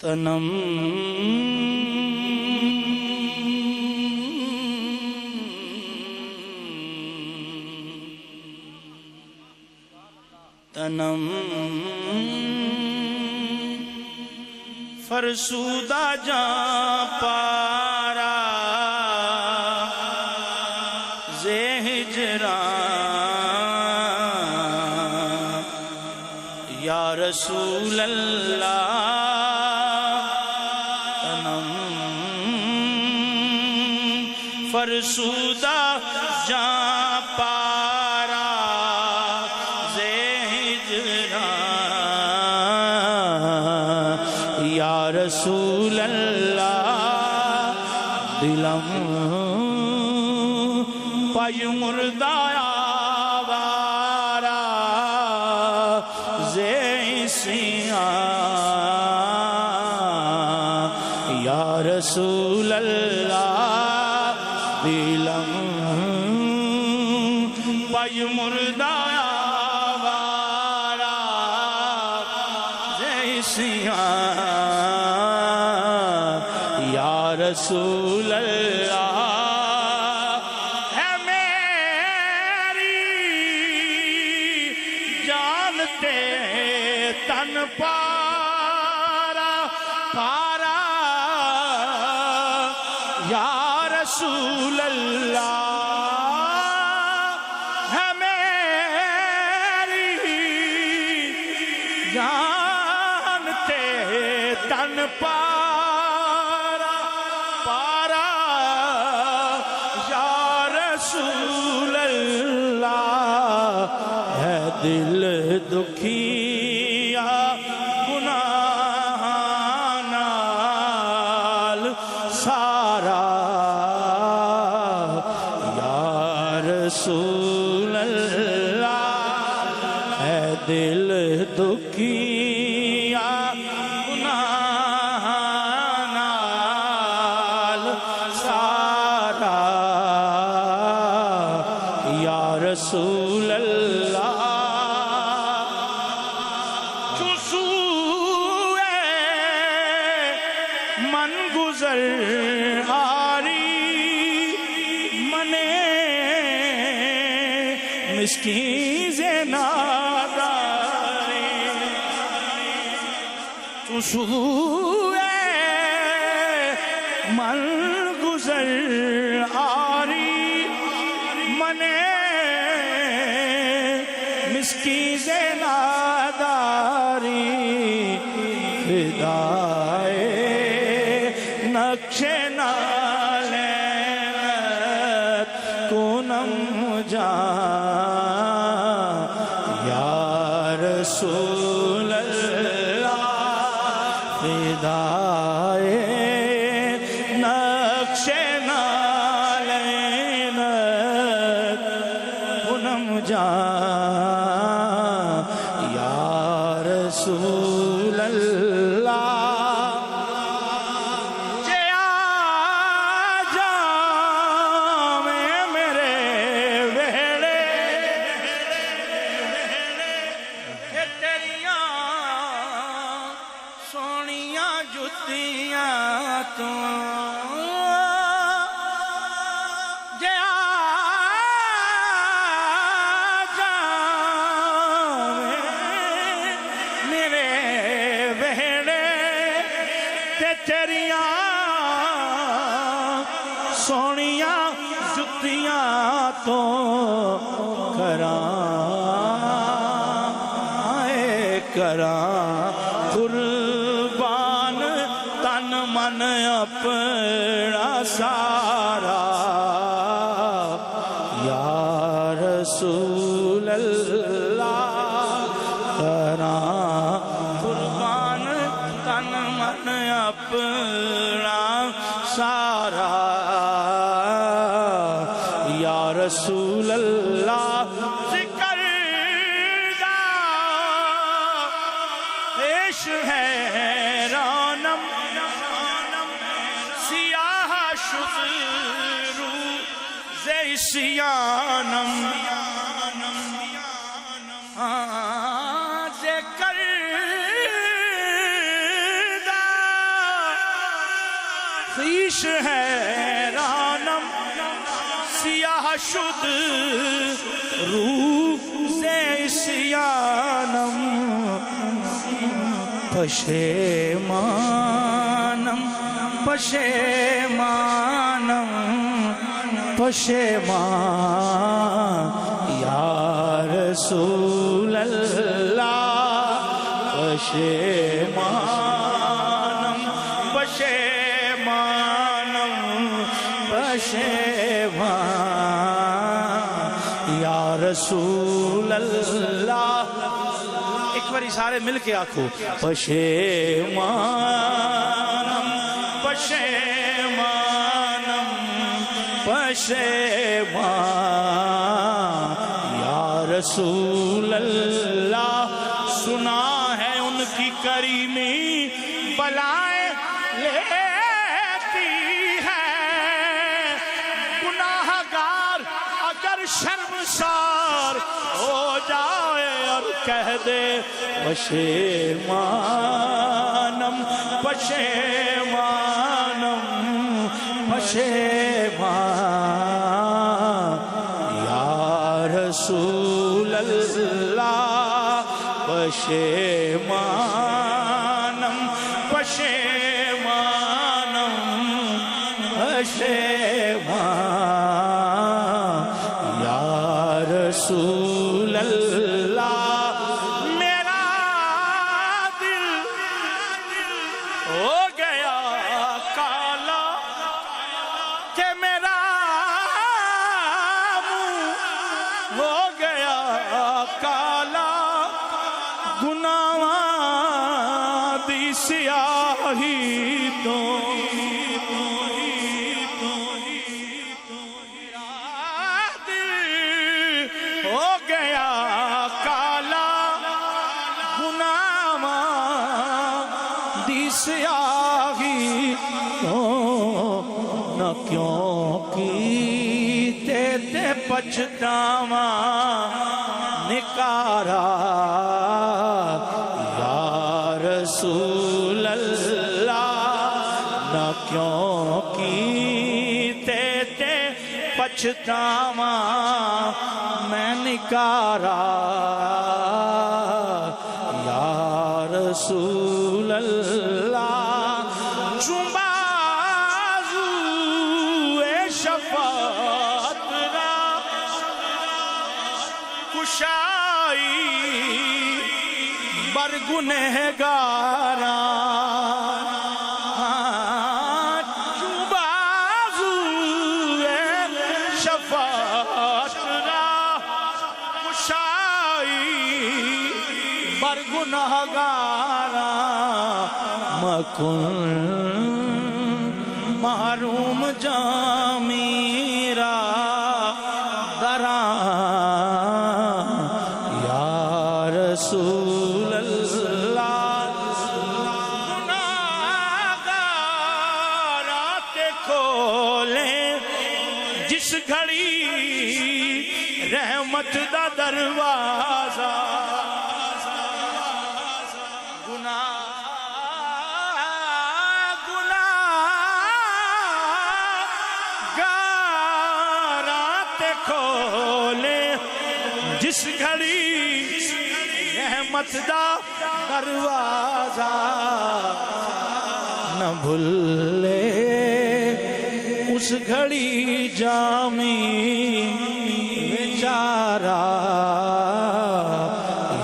تنم تنم فرسودہ جاں پارا زے ہجران یا رسول اللہ تنم فرسودہ جاں پارا زے ہجران یا رسول اللہ دلم پای مردہ آوارا زے سیاں یا رسول اللہ دلم پای مردہ آوارا زے سیاں یا رسول اللہ ہے میری جانتے تن پارا پارا یا رسول اللہ ہے میری جانتے تن پارا پارا یا رسول اللہ ہے دل دکھیا گناہ نال سارا یا رسول اللہ ہے دل دکھیا گناہ نال سارا یا رسول اللہ من گزر آری منے مسکین زناداری تو سوئے من گزر آری منے مسکین زناداری فدائے نقش نالینت کنم جان یا رسول اللہ فدائے نقش نالینت کنم جان یا رسول اللہ تو جا میرے بہڑے تے تیریاں سونیاں جتیاں تو کراں قربان تن من اپنا سارا یا رسول اللہ کراں قربان تن من اپنا سارا یا رسول اللہ ذکر دا پیش ہے رانم سیاہ شد رو زی سیانم ذکر دا خیش حیرانم سیاہ شد روح سے عصیانم پشیمانم پشیمانم پشیمان یا رسول اللہ پشیمانم پشیمانم پشیمان یا رسول اللہ ایک باری سارے مل کے آکھو پشیمانم پشیمانم پشیمان یا رسول اللہ سنا ہے ان کی کریمی بلائیں لیتی ہے گناہگار اگر شرمسار ہو جائے اور کہہ دے پشیمانم پشیمانم پشیمان یا رسول اللہ پشیمانم پشیمانم پشیمان یا رسول اللہ میرا دل ہو گیا کالا کہ میرا منہ ہو گیا کالا گناہاں دی سیاہی تو ہو گیا کالا گناہاں دی سیاہی تو نہ کیوں کیتے تے پچھتاواں نکارا یا رسول اللہ نہ کیوں کیتے تے پچھتاواں میں نکارا یا رسول اللہ چوبازو شفاعت را کشائی بر گنہگاراں چوبازو شفاعت را کشائی بر گنہگاراں مکن محروم جامیرا دراں یا رسول اللہ گناہگارات کھولیں جس گھڑی رحمت دا دروازہ جس گھڑی رحمت دا دروازہ نہ بھولے اس گھڑی جامی بیچارہ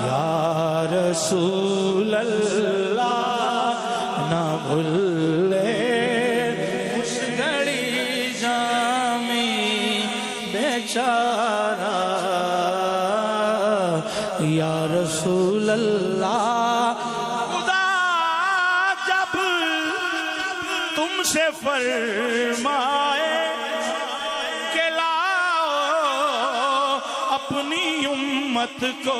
یا رسول اللہ نہ بھولے اس گھڑی جامی بیچارہ یا رسول اللہ خدا جب تم سے فرمائے کہ لاؤ اپنی امت کو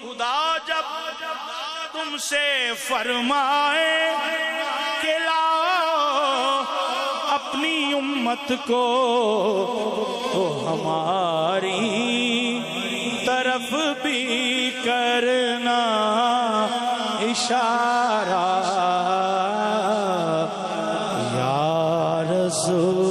خدا جب تم سے فرمائے کہ لاؤ اپنی امت کو تو ہماری طرف بھی کرنا اشارہ رسول